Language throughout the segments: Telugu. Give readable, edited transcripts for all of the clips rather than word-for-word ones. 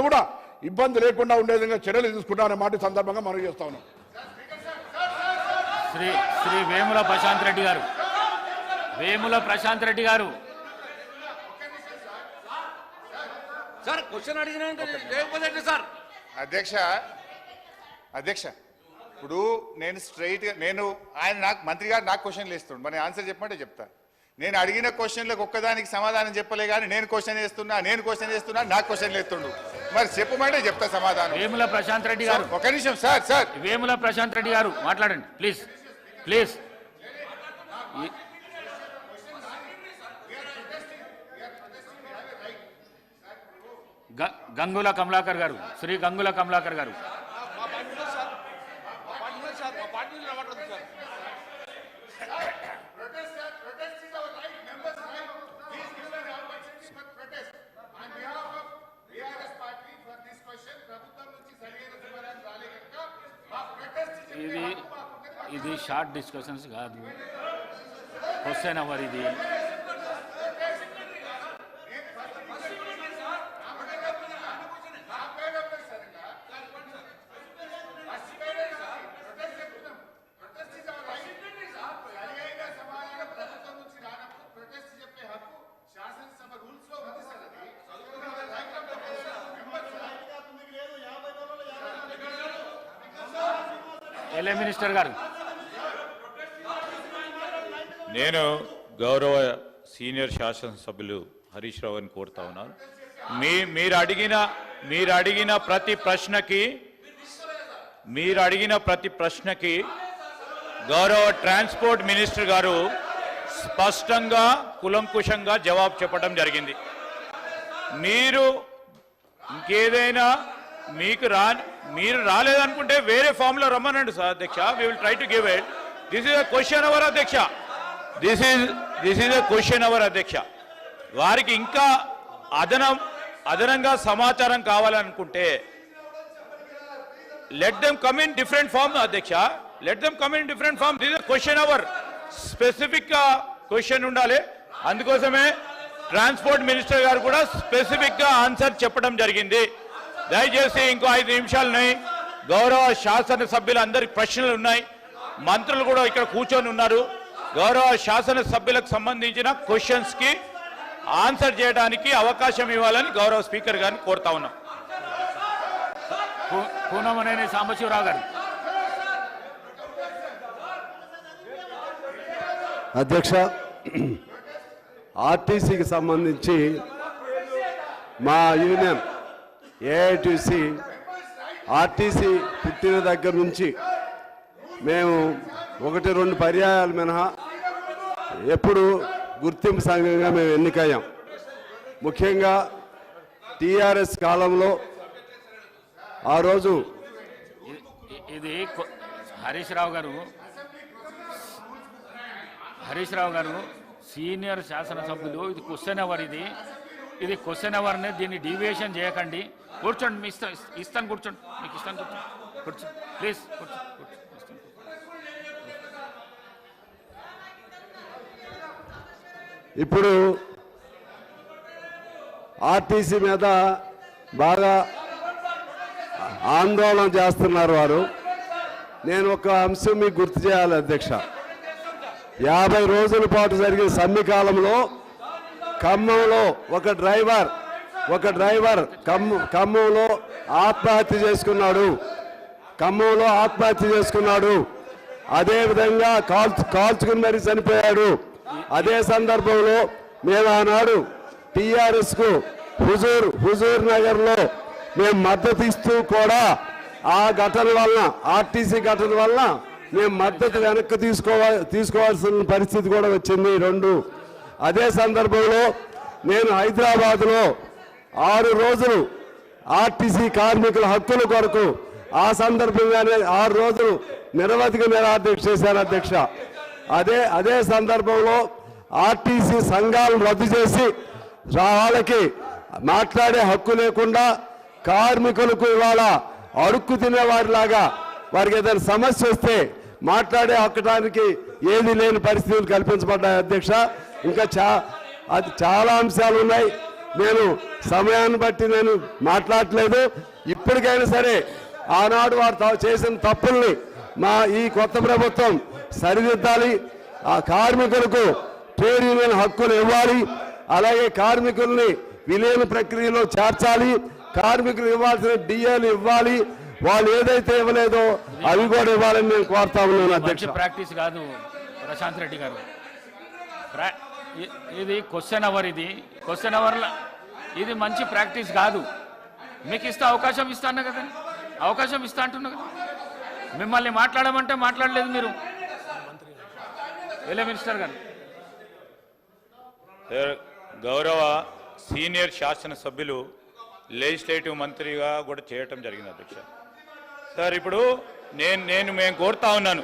కూడా ఇబ్బంది లేకుండా ఉండే విధంగా చర్యలు తీసుకుంటామనే మాట సందర్భంగా మనం చేస్తా ఉన్నాం. శ్రీ వేముల ప్రశాంత్ రెడ్డి గారు, వేముల ప్రశాంత్ రెడ్డి గారు సార్ క్వశ్చన్ అడిగినా సార్. అధ్యక్ష ఇప్పుడు నేను ఆయన నాకు మంత్రి గారు నాకు క్వశ్చన్లు ఇస్తుండు, మరి ఆన్సర్ చెప్పమంటే చెప్తా. నేను అడిగిన క్వశ్చన్లకు ఒక్కదానికి సమాధానం చెప్పలే కానీ నేను క్వశ్చన్ చేస్తున్నా నాకు క్వశ్చన్లు ఇస్తుండు, మరి చెప్పమంటే చెప్తా సమాధానం. వేముల ప్రశాంత్ రెడ్డి గారు ఒక నిమిషం సార్ వేముల ప్రశాంత్ రెడ్డి గారు మాట్లాడండి ప్లీజ్. గంగుల కమలాకర్ గారు, శ్రీ గంగుల కమలాకర్ గారు. ఇది షార్ట్ డిస్కషన్స్ కాదు, క్వశ్చన్ అవర్ ఇది. ఎల్ఏ మినిస్టర్ గారు, నేను గౌరవ సీనియర్ శాసనసభ్యులు హరీష్ రావుని కోరుతా ఉన్నాను. మీరు అడిగిన ప్రతి ప్రశ్నకి గౌరవ ట్రాన్స్పోర్ట్ మినిస్టర్ గారు స్పష్టంగా కులంకుశంగా జవాబు చెప్పడం జరిగింది. మీరు ఇంకేదైనా మీరు రాలేదనుకుంటే వేరే ఫామ్ లో రమ్మనండి సార్ అధ్యక్ష. We will try to give it. This is a question hour అధ్యక్ష. This is a question hour అధ్యక్ష. వారికి ఇంకా అదనంగా సమాచారం కావాలనుకుంటే let them come in different form అధ్యక్ష. Let them come in different form. This is question hour. Specific గా క్వశ్చన్ ఉండాలి. అందుకోసమే ట్రాన్స్పోర్ట్ మినిస్టర్ గారు కూడా స్పెసిఫిక్ గా ఆన్సర్ చెప్పడం జరిగింది. దయచేసి ఇంకో 5 నిమిషాలు ఉన్నాయి. గౌరవ శాసనసభ్యులు అందరికి ప్రశ్నలు ఉన్నాయి. మంత్రులు కూడా ఇక్కడ కూర్చొని ఉన్నారు. గౌరవ శాసనసభ్యులకు సంబంధించిన క్వశ్చన్స్ కి ఆన్సర్ చేయడానికి అవకాశం ఇవ్వాలని గౌరవ స్పీకర్ గారిని కోరుతా ఉన్నాం. పూనమనేని సాంబశివరావు గారు. అధ్యక్ష, ఆర్టీసీకి సంబంధించి మా యూనియన్ ఏఐటీసీ ఆర్టీసీ పుట్టిన దగ్గర నుంచి మేము 1-2 పర్యాయాలు మినహా ఎప్పుడు గుర్తింపు సంఘంగా మేము ఎన్నికయ్యాం. ముఖ్యంగా టీఆర్ఎస్ కాలంలో ఆ రోజు ఇది హరీష్ రావు గారు సీనియర్ శాసనసభ్యులు. ఇది క్వశ్చన్ అవర్. ఇది క్వశ్చన్ అవర్నే, దీన్ని డీవియేషన్ చేయకండి. కూర్చోండి, మీ ఇస్తాను కూర్చోండి, మీకు ఇస్తాను కూర్చోండి ప్లీజ్ కూర్చోండి. ఇప్పుడు ఆర్టీసీ మీద బాగా ఆందోళన చేస్తున్నారు వారు. నేను ఒక అంశం మీకు గుర్తు చేయాలి అధ్యక్ష. 50 రోజుల పాటు జరిగిన సమ్మె కాలంలో ఖమ్మంలో ఒక డ్రైవర్ ఖమ్మంలో ఆత్మహత్య చేసుకున్నాడు. అదేవిధంగా కాల్చుకుని మరీ చనిపోయాడు. అదే సందర్భంలో మేము ఆనాడు టీఆర్ఎస్ కు హుజూర్ నగర్ లో మేము మద్దతు ఇస్తూ కూడా ఆ ఘటన వలన, ఆర్టీసీ ఘటన వలన మేము మద్దతు వెనక్కి తీసుకోవాల్సిన పరిస్థితి కూడా వచ్చింది 2. అదే సందర్భంలో నేను హైదరాబాద్లో 6 రోజులు ఆర్టీసీ కార్మికుల హక్కుల కొరకు ఆ సందర్భంగానే 6 రోజులు నిరవధిక నిరాదీక్ష చేశాను అధ్యక్ష. అదే సందర్భంలో ఆర్టీసీ సంఘాలను రద్దు చేసి వాళ్ళకి మాట్లాడే హక్కు లేకుండా కార్మికులకు ఇవాళ అడుక్కు తినేవారిలాగా వారికి ఏదైనా సమస్య వస్తే మాట్లాడే హక్కడానికి ఏది లేని పరిస్థితులు కల్పించబడ్డాయి అధ్యక్ష. ఇంకా చాలా అంశాలు ఉన్నాయి. నేను సమయాన్ని బట్టి నేను మాట్లాడట్లేదు. ఇప్పటికైనా సరే ఆనాడు వారు చేసిన తప్పుల్ని ఈ కొత్త ప్రభుత్వం సరిదిద్దాలి. ఆ కార్మికులకు ట్రేడ్ యూనియన్ హక్కులు ఇవ్వాలి. అలాగే కార్మికుల్ని విలీన ప్రక్రియలో చేర్చాలి. కార్మికులు ఇవ్వాల్సిన డిఏలు ఇవ్వాలి. వాళ్ళు ఏదైతే ఇవ్వలేదో అవి కూడా ఇవ్వాలని నేను కోరుతా ఉన్నాను అధ్యక్ష. ప్రాక్టీస్ కాదు ప్రశాంత్ రెడ్డి గారు, ఇది క్వశ్చన్ అవర్, ఇది క్వశ్చన్ అవర్లో ఇది మంచి ప్రాక్టీస్ కాదు. మీకు ఇస్తే అవకాశం ఇస్తాను కదా, అవకాశం ఇస్తా అంటున్నా కదా. మిమ్మల్ని మాట్లాడమంటే మాట్లాడలేదు మీరు. ఎలా మినిస్టర్ గారు? గౌరవ సీనియర్ శాసనసభ్యులు లెజిస్లేటివ్ మంత్రిగా కూడా చేయటం జరిగింది అధ్యక్ష. సార్ ఇప్పుడు మేము కోరుతా ఉన్నాను,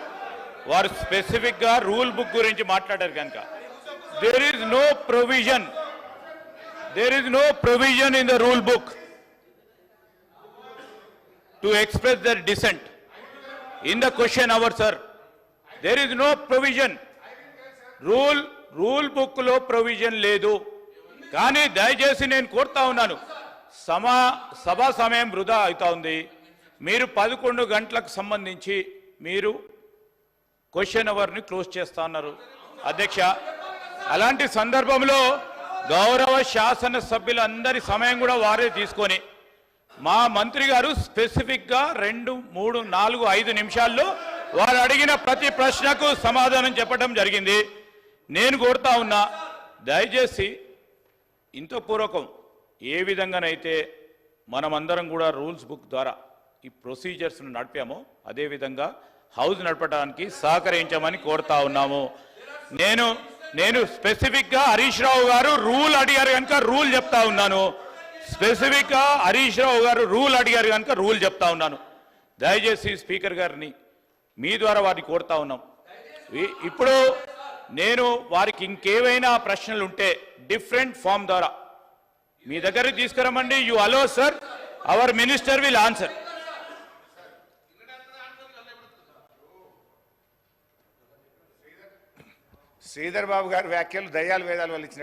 వారు స్పెసిఫిక్గా రూల్ బుక్ గురించి మాట్లాడారు కనుక there is no provision in the rule book to express their dissent in the question hour, sir. There is no provision. Rule book లో ప్రొవిజన్ లేదు. కానీ దయచేసి నేను కోరుతా ఉన్నాను, సభా సమయం వృధా అవుతా ఉంది. మీరు 11 గంటలకు సంబంధించి మీరు క్వశ్చన్ అవర్ని క్లోజ్ చేస్తా ఉన్నారు అధ్యక్ష. అలాంటి సందర్భంలో గౌరవ శాసన సభ్యులందరి సమయం కూడా వారే తీసుకొని మా మంత్రి గారు స్పెసిఫిక్గా 2, 3, 4, 5 నిమిషాల్లో వారు అడిగిన ప్రతి ప్రశ్నకు సమాధానం చెప్పడం జరిగింది. నేను కోరుతా ఉన్నా, దయచేసి ఇంత పూర్వకం ఏ విధంగానైతే మనమందరం కూడా రూల్స్ బుక్ ద్వారా ఈ ప్రొసీజర్స్ను నడిపామో అదేవిధంగా హౌస్ నడపడానికి సహకరించమని కోరుతా ఉన్నాము. నేను స్పెసిఫిక్గా హరీష్ రావు గారు రూల్ అడిగారు కనుక రూల్ చెప్తా ఉన్నాను. స్పెసిఫిక్గా హరీష్ రావు గారు రూల్ అడిగారు కనుక రూల్ చెప్తా ఉన్నాను. దయచేసి స్పీకర్ గారిని మీ ద్వారా వారిని కోరుతా ఉన్నాం. ఇప్పుడు నేను వారికి ఇంకేవైనా ప్రశ్నలు ఉంటే డిఫరెంట్ ఫామ్ ద్వారా మీ దగ్గరికి తీసుకురమ్మండి. You allow sir, our minister will answer. Sridhar Babu గారి వ్యాఖ్యలు దయ్యాలు వేదాలు వాళ్ళు ఇచ్చినట్టు